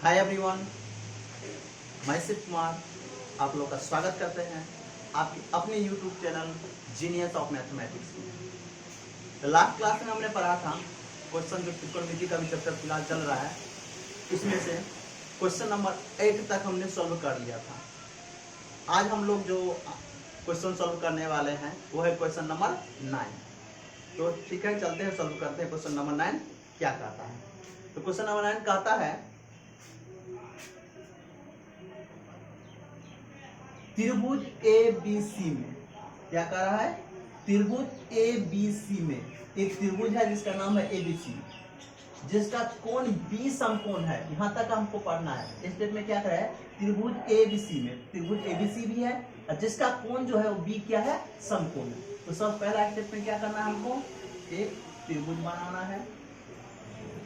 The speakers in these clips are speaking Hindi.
हाय एवरीवन, मैं शिव कुमार आप लोग का स्वागत करते हैं आपके अपने YouTube channel genius of mathematics में। लास्ट क्लास में हमने पढ़ा था क्वेश्चन जो त्रिकोणमिति का भी चैप्टर फिलहाल चल रहा है, इसमें से क्वेश्चन नंबर 8 तक हमने सॉल्व कर लिया था। आज हम लोग जो क्वेश्चन सॉल्व करने वाले हैं वो है क्वेश्चन नंबर 9। तो ठीक है, चलते हैं सॉल्व करते हैं। क्वेश्चन नंबर 9 क्या कहता है? तो क्वेश्चन नंबर 9 कहता है त्रिभुज ABC में, क्या कह रहा है? त्रिभुज ABC में एक त्रिभुज है जिसका नाम है ABC, जिसका कोण B समकोण है। यहां तक हमको पढ़ना है। स्टेप में क्या कर रहा है? त्रिभुज ABC में त्रिभुज ABC भी है और जिसका कोण जो है वो B क्या है? समकोण है। तो सब पहला स्टेप में क्या करना है? हमको एक त्रिभुज बनाना है,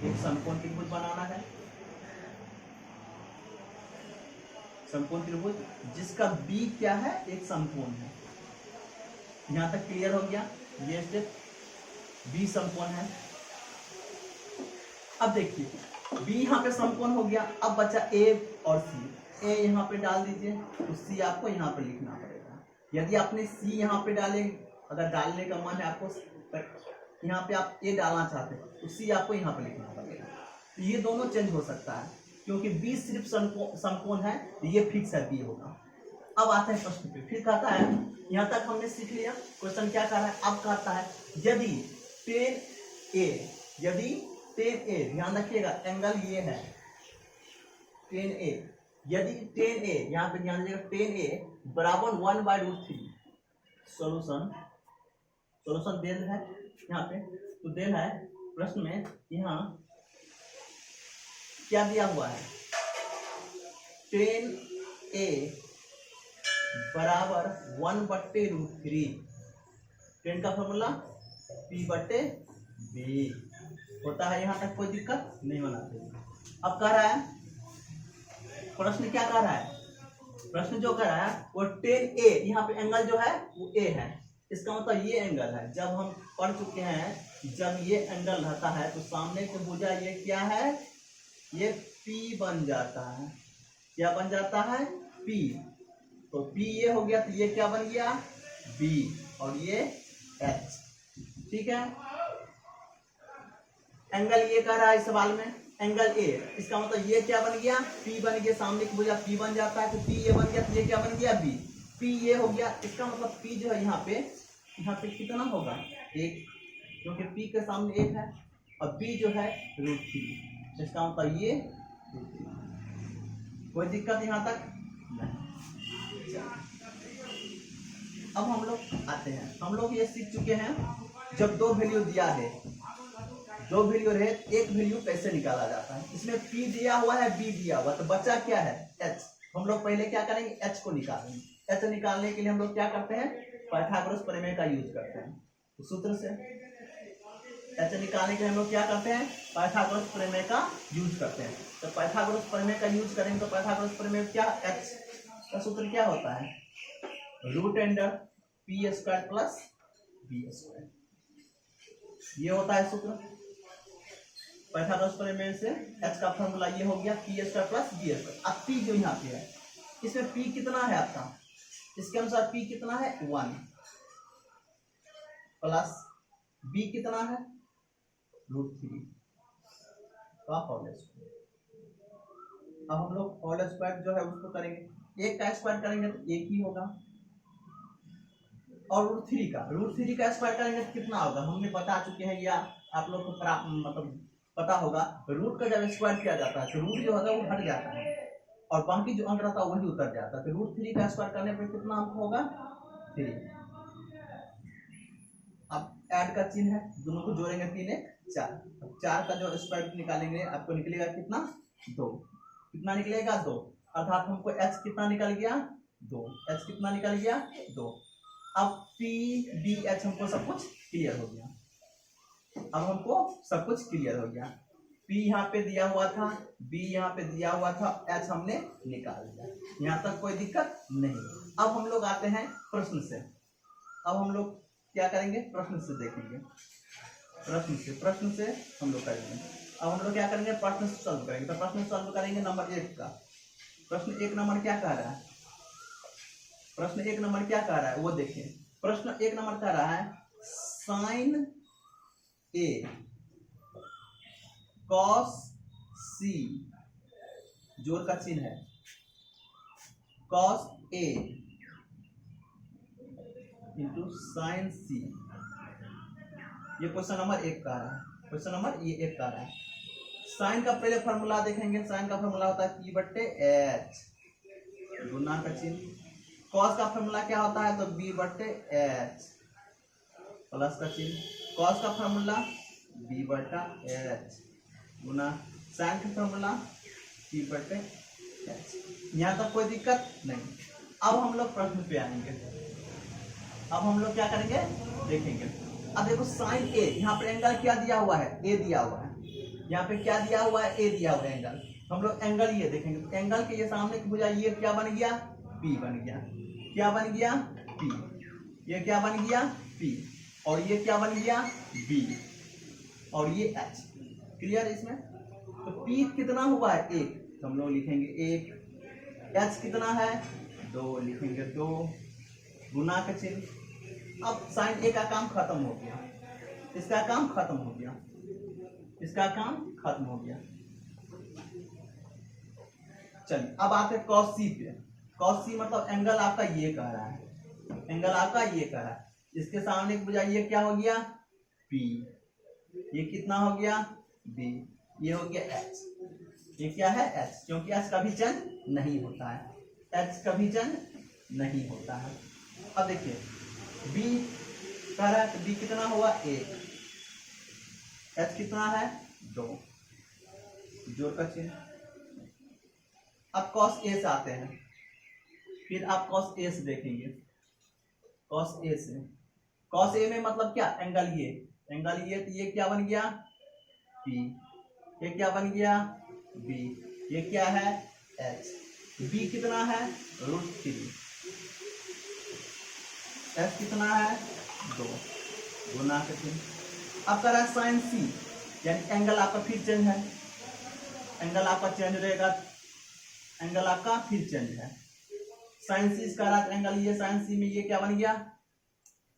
एक समकोण त्रिभुज बनाना है, समकोण त्रिभुज जिसका B क्या है? एक समकोण है। यहां तक क्लियर हो गया? ये स्टेप B समकोण है। अब देखिए B यहाँ पे समकोण हो गया। अब बचा A और C। A यहाँ पे डाल दीजिए, तो C आपको यहाँ पे लिखना पड़ेगा। यदि आपने C यहाँ पे डाले, अगर डालने का मन है आपको, यहाँ पे आप A डालना चाहते हैं तो C आपको यहाँ पे लिखना पड़ेगा। तो ये दोनों चेंज हो सकता है क्योंकि B सिर्फ समकोण है, ये फिक्स है, B होगा। अब आता है प्रश्न पे। फिर कहता है, यहाँ तक हमने सीख लिया क्वेश्चन क्या कह रहा है। अब कहता है यदि tan A, ध्यान रखिएगा एंगल ये है tan A, यदि tan A, यहाँ पे ध्यान दीजिएगा, tan A बराबर 1/√3। सोल्यूशन देन है यहाँ पे। तो देन है प्रश्न में, यहाँ क्या दिया हुआ है? tan A बराबर 1/√3। tan का फॉर्मूला P/B होता है। यहाँ तक कोई दिक्कत नहीं होना चाहिए। अब कह रहा है प्रश्न, क्या कह रहा है? प्रश्न जो कह रहा है वो tan A, यहाँ पे एंगल जो है वो A है। इसका मतलब ये एंगल है। जब हम पढ़ चुके हैं, जब ये एंगल रहता है तो सामने की भुजा ये क्या है? ये P बन जाता है। क्या बन जाता है? P। तो P ये हो गया, तो ये क्या बन गया? B और ये H। ठीक है, एंगल ये कह रहा है इस सवाल में एंगल A। इसका मतलब ये क्या बन गया? P बन गया। सामने की भुजा P बन जाता है, तो P ये बन गया, तो ये क्या बन गया? B। P ये हो गया। इसका मतलब P जो है यहाँ पे कितना होगा? 1, क्योंकि P के सामने 1 है और B जो है √3। इसका मतलब ये √3। कोई दिक्कत यहाँ तक नहीं। अब हम लोग आते हैं, हम लोग ये सीख चुके हैं जब दो वैल्यू दिया है, दो वैल्यू रहे, एक वैल्यू कैसे निकाला जाता है। इसमें P दिया हुआ है, B दिया हुआ, तो बचा क्या है? H। हम लोग पहले क्या करेंगे? H को निकालेंगे। H निकालने के लिए हम लोग क्या करते हैं? पाइथागोरस प्रमेय का यूज करते हैं। तो सूत्र से H निकालने के लिए हम लोग क्या करते हैं? पाइथागोरस प्रमेय का यूज करते हैं। तो पाइथागोरस प्रमेय का यूज करेंगे तो पाइथागोरस प्रमेय क्या? H का सूत्र क्या होता है? √P² plus B²। ये होता है सूत्र पाइथागोरस प्रमेय से। H का फॉर्मूला ये हो गया P² प्लस B²। अब P जो यहाँ पे है, इसमें P कितना है आपका? इसके अनुसार P कितना है? 1 प्लस B कितना है? √3। तो आप होल स्क्वायर। अब हम लोग होल स्क्वायर जो है उसको करेंगे। 1 का स्क्वायर करेंगे तो 1 ही होगा, और √3 का स्क्वायर करेंगे तो कितना होगा? हमने बता चुके हैं, या आप लोग को मतलब पता होगा, रूट का जब स्क्वायर किया जाता है तो रूट जो होता है वो हट जाता है और बाकी जो अंक रहता है वही उतर जाता है। तो √3 का स्क्वायर करने पर कितना अंक होगा? 3। अब ऐड का चिन्ह है, दोनों को जोड़ेंगे 3 1 4। अब 4 का जो स्क्वायर निकालेंगे आपको निकलेगा कितना? 2। कितना निकलेगा? 2। अर्थात हमको H कितना निकल गया? 2। H कितना निकल गया? 2। अब P B H हमको सब कुछ क्लियर हो गया। अब हमको सब कुछ क्लियर हो गया। P यहाँ पे दिया हुआ था, B यहाँ पे दिया हुआ था, H हमने निकाल दिया। यहाँ तक कोई दिक्कत नहीं। अब हम लोग आते हैं प्रश्न से। अब हम लोग क्या करेंगे? प्रश्न से देखेंगे। प्रश्न से हम लोग करेंगे। अब हम लोग क्या करेंगे, प्रश्न सॉल्व करेंगे। तो प्रश्न सॉल्व करेंगे नंबर 1 का। प्रश्न 1 नंबर क्या कह रहा है, प्रश्न 1 नंबर क्या कह रहा है वो देखिए। प्रश्न 1 नंबर कह रहा है साइन ए कॉस सी, जोड़ का चिन्ह है, कॉस ए इंटू साइन सी। ये क्वेश्चन नंबर 1 का है, क्वेश्चन नंबर ये 1 का है। साइन का पहले फॉर्मूला देखेंगे, साइन का फॉर्मूला होता है P/H, गुना का चिन्ह। कॉस का फॉर्मूला क्या होता है, तो B/H प्लस का चिन्ह। कॉस का फॉर्मूला B/H गुना साइन का फॉर्मूला P/H। यहाँ तक कोई दिक्कत नहीं। अब हम लोग प्रश्न पे आएंगे, अब हम लोग क्या करेंगे देखेंगे। अब देखो साइन ए, यहाँ पर एंगल क्या दिया हुआ है, ए दिया हुआ है। यहाँ पे क्या दिया हुआ है, ए दिया हुआ है एंगल। हम लोग एंगल ये देखेंगे, तो एंगल के ये सामने की भुजा ये क्या बन गया, पी बन गया। क्या बन गया, पी। ये क्या बन गया, पी। और ये क्या बन गया, बी। और ये एच। क्लियर इसमें। तो पी कितना हुआ है, 1, तो हम लोग लिखेंगे 1। एच कितना है, 2, लिखेंगे 2 गुना का चिन्ह। अब साइन ए का काम खत्म हो गया, इसका काम खत्म हो गया, इसका काम खत्म हो गया। चलिए अब आते हैं कॉस सी पे। कॉस सी मतलब एंगल आपका ये कह रहा है, एंगल आपका ये कह रहा है। इसके सामने की बजाय ये क्या हो गया, पी। ये कितना हो गया, बी। ये हो गया एच। ये क्या है, एच, क्योंकि एच का भी चिन्ह नहीं होता है, एच का भी चिन्ह नहीं होता है। अब देखिए बी कह रहा है, बी कितना हुआ, 1। एच कितना है, 2, जोड़ का चिन्ह। अब कॉस ए से आते हैं, फिर आप कॉस ए से देखेंगे। कॉस ए से, कॉस ए में मतलब क्या, एंगल ये, एंगल ये, तो ये क्या बन गया, पी। ये क्या बन गया, बी। ये क्या है, एच। बी कितना है, √3। एच कितना है, 2 गुना के चिन्ह। अब कह रहा है साइन सी, यानी एंगल आपका फिर चेंज है, एंगल आपका चेंज रहेगा, एंगल आपका फिर चेंज है। साइन सी इसका रहा एंगल ये, साइन सी में ये क्या बन गया,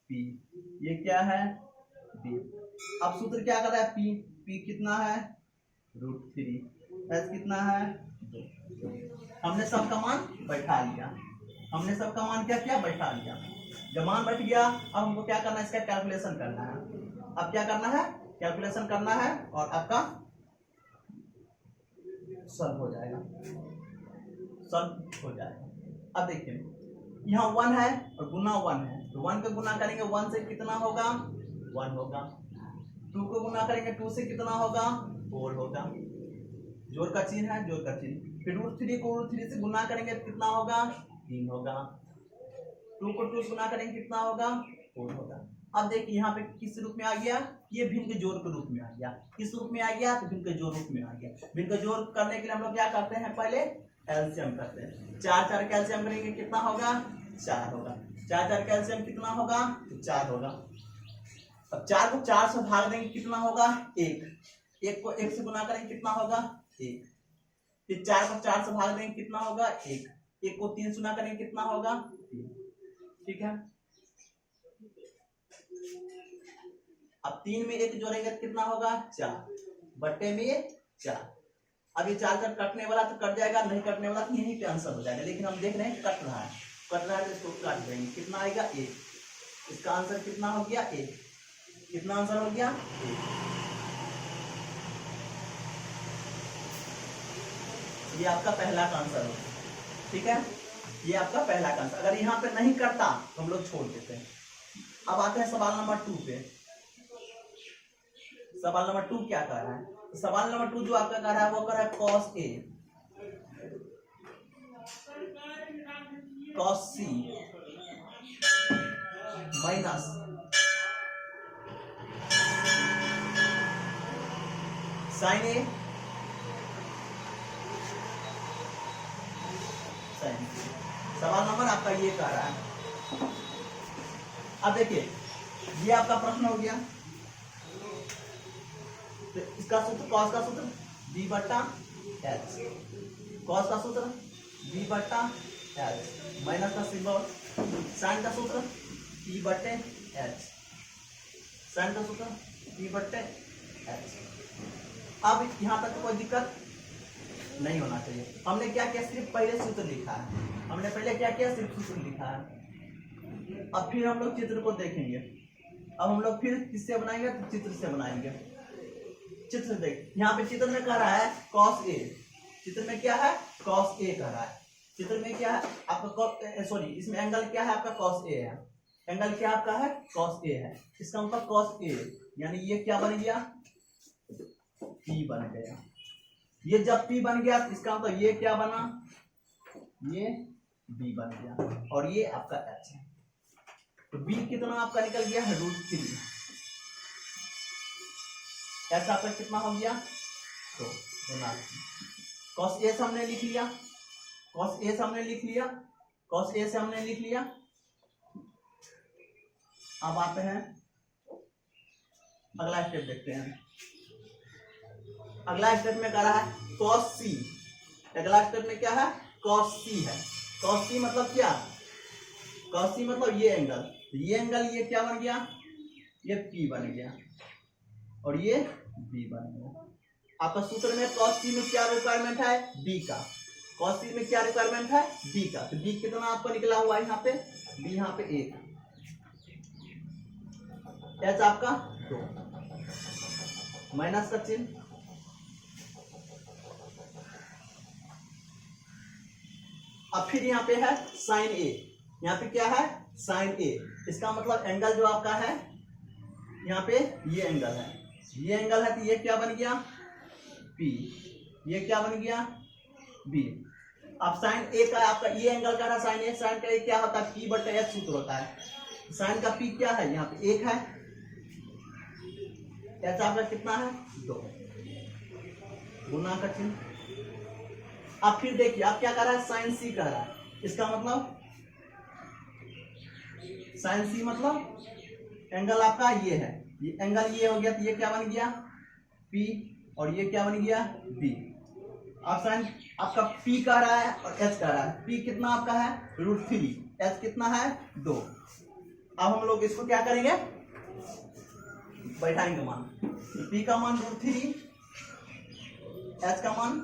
पी। ये क्या है, बी। अब सूत्र क्या कर रहा है, पी। पी कितना है, √3। एच कितना है, 2। हमने सबका मान बैठा लिया, हमने सबका मान क्या किया, बैठा लिया। जब मान बैठ गया, अब हमको क्या करना है, इसका कैलकुलेशन करना है। अब क्या करना है, कैलकुलेशन करना है, और आपका सॉल्व हो जाएगा, सॉल्व हो जाएगा। अब देखिए यहाँ 1 है और गुना 1 है, तो 1 का गुना करेंगे 1 से कितना होगा, 1 होगा। 2 को गुना करेंगे 2 से कितना होगा, 4 होगा। जोड़ का चिन्ह है, जोड़ का चिन्ह। फिर √3 को √3 से गुना करेंगे कितना होगा, 3 होगा। 2 को 2 से गुना करेंगे कितना होगा, 4 होगा। अब देखिए यहाँ पे किस रूप में आ गया, ये भिन्न के जोड़ के रूप में आ गया। किस रूप में आ गया, तो भिन्न के जोड़ रूप में आ गया। भिन्न के जोड़ करने के लिए हम लोग क्या करते हैं, पहले एलसीएम करते हैं। 4 4 कैल्शियम करेंगे कितना होगा, 4 होगा। 4 4 कैल्शियम कितना होगा, तो 4 होगा। अब 4 को 4 से भाग देंगे कितना होगा, 1। 1 को 1 से गुना करेंगे कितना होगा, 1। फिर 4 को 4 से भाग देंगे कितना होगा, 1। 1 को 3 से गुना करेंगे कितना होगा, 3। ठीक है। अब 3 में 1 जोड़ेंगे कितना होगा, 4 बट्टे में 4। अब ये 4 4 कटने वाला तो कट जाएगा, नहीं कटने वाला तो यही पे आंसर हो जाएगा। लेकिन हम देख रहे हैं कट रहा है, कट रहा है तो इसको काट देंगे। कितना आएगा, 1। इसका आंसर कितना हो गया, 1। कितना आंसर हो गया, 1। ये आपका पहला का आंसर हो, ठीक है। ये आपका पहला का आंसर। अगर यहाँ पे नहीं करता तो हम लोग छोड़ देते हैं। अब आते हैं सवाल नंबर 2 पे। सवाल नंबर 2 क्या कह रहा है, सवाल नंबर 2 जो आपका कह रहा है वो कह रहा है cos A cos C minus sign A sign सी। सवाल नंबर आपका ये कह रहा है। अब देखिए ये आपका प्रश्न हो गया। तो इसका सूत्र कॉस का सूत्र b बट्टा एच, कॉस का सूत्र b बट्टा एच माइनस का सिंबल, साइन का सूत्र p बट्टे एच, साइन का सूत्र p बट्टे एच। अब यहाँ तक कोई दिक्कत नहीं होना चाहिए। हमने क्या किया, सिर्फ पहले सूत्र लिखा है, हमने पहले क्या किया, सिर्फ सूत्र लिखा है। अब फिर हम लोग चित्र को देखेंगे। अब हम लोग फिर किससे बनाएंगे, तो चित्र से बनाएंगे। चित्र देख, यहाँ पे चित्र में कह रहा है cos a, चित्र में क्या है cos a कह रहा है, चित्र में क्या है आपका सॉरी इसमें एंगल क्या है आपका cos a है, एंगल क्या आपका है cos a है, इसका मतलब cos a यानी ये क्या बन गया p बन गया। ये जब p बन गया इसका मतलब ये क्या बना, ये b बन गया और ये आपका h है। तो b कितना आपका निकल गया है √3, h आपका कितना हो गया, तो cos a से हमने लिख लिया, cos a से हमने लिख लिया, cos a से हमने लिख लिया। अब आते हैं अगला स्टेप देखते हैं। अगला स्टेप में कह रहा है cos c, अगला स्टेप में क्या है cos c है। cos c मतलब क्या, cos c मतलब ये एंगल, ये एंगल ये क्या बन गया, ये p बन गया और ये b बन गया। आपका सूत्र में cos c में क्या रिक्वायरमेंट है, b का, cos c में क्या रिक्वायरमेंट है, b का। तो b कितना आपको निकला हुआ है यहाँ पे, b यहाँ पे 1, h आपका 2, माइनस का चिन्ह, अब फिर यहाँ पे है साइन a, यहाँ पे क्या है साइन a, इसका मतलब एंगल जो आपका है यहाँ पे ये एंगल है, ये एंगल है तो ये क्या बन गया p, ये क्या बन गया b। अब साइन a का आपका ये एंगल का है साइन a, साइन का a क्या होता है p बटे h सूत्र होता है, साइन का p क्या है यहाँ पे 1 है, h आपका कितना है 2, गुना का चिन्ह। अब फिर देखिए अब क्या कर रहा है साइन c कह रहा है, इसका मतलब साइन c मतलब एंगल आपका ये है, ये एंगल ये हो गया तो ये क्या बन गया p और ये क्या बन गया b। अब साइन आपका p कह रहा है और h कह रहा है, p कितना आपका है √3, h कितना है 2। अब हम लोग इसको क्या करेंगे बैठाएंगे मान, p का मान √3, h का मान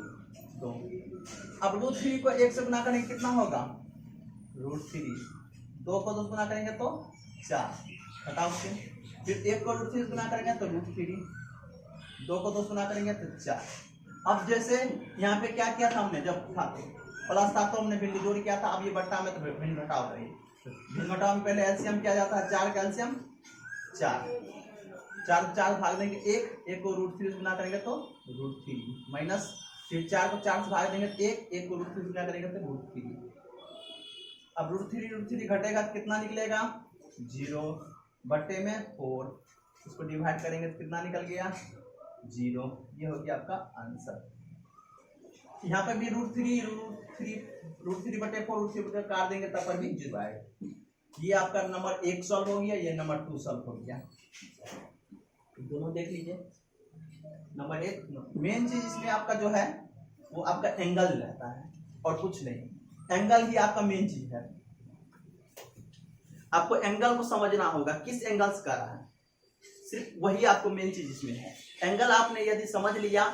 2। अब √3 को 1 से गुना करेंगे कितना होगा √3, 2 को 2 गुना करेंगे तो 4, हटाओ से, फिर 1 को √3 गुना करेंगे तो √3, 2 को 2 गुना करेंगे तो 4। अब जैसे यहाँ पे क्या किया था हमने, जब था प्लस था तो हमने भिन्न जोड़ किया था, अब ये बट्टा में तो भिन्न घटाव करेंगे। भिन्न घटाव में पहले एलसीएम किया जाता है, 4 का एलसीएम 4 भाग देंगे 1 को √3 गुना करेंगे तो √3 माइनस, फिर 4 को 4 से भाग देंगे तो 1 को √3 गुना करेंगे तो √3। अब √3 घटेगा तो कितना निकलेगा 0 बट्टे में 4, उसको डिवाइड करेंगे तो कितना निकल गया 0। ये हो गया आपका आंसर। यहाँ पे भी √3 बटे 4 √3 बटे काट देंगे तब पर भी 0 आएगा। ये आपका नंबर 1 सॉल्व हो गया, ये नंबर 2 सॉल्व हो गया, दोनों देख लीजिए। नंबर 1 मेन चीज इसमें आपका जो है वो आपका एंगल रहता है और कुछ नहीं, एंगल ही आपका मेन चीज है। आपको एंगल को समझना होगा, किस एंगल से कर रहा है, सिर्फ वही आपको मेन चीज इसमें है। एंगल आपने यदि समझ लिया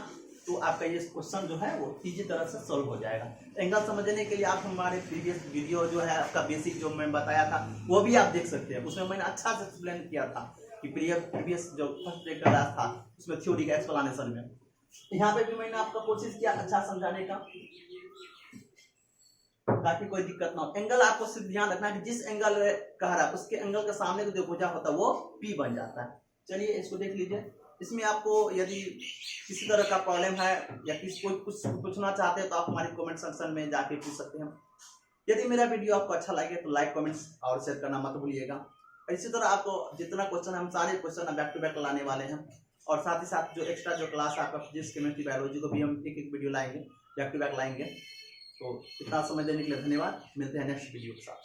तो आपका ये क्वेश्चन जो है वो इजी तरह से सॉल्व हो जाएगा। एंगल समझने के लिए आप हमारे प्रीवियस वीडियो जो है आपका बेसिक जो मैं बताया था वो भी आप देख सकते हैं, उसमें मैंने अच्छा से एक्सप्लेन किया था कि प्रीवियस जो फर्स्ट ब्रेक का क्लास था उसमें थ्योरी का एक्सप्लेनेशन में, यहाँ पे भी मैंने आपका कोशिश किया अच्छा समझाने का ताकि कोई दिक्कत ना हो। एंगल आपको सिर्फ ध्यान रखना है कि जिस एंगल कह रहा है उसके एंगल के सामने का जो भुजा होता है वो P बन जाता है। चलिए इसको देख लीजिए। इसमें आपको यदि किसी तरह का प्रॉब्लम है या कोई कुछ पूछना चाहते हैं तो आप हमारे कमेंट सेक्शन में जाके पूछ सकते हैं। यदि मेरा वीडियो आपको अच्छा लगे तो लाइक कमेंट्स और शेयर करना मत भूलिएगा। इसी तरह आपको जितना क्वेश्चन हम सारे क्वेश्चन बैक टू बैक लाने वाले हैं और साथ ही साथ जो एक्स्ट्रा जो क्लास है आपका फिजिक्स केमिस्ट्री बायोलॉजी को भी हम एक वीडियो लाएंगे, बैक टू बैक लाएंगे। तो इतना समय देने के लिए धन्यवाद, मिलते हैं नेक्स्ट वीडियो के साथ।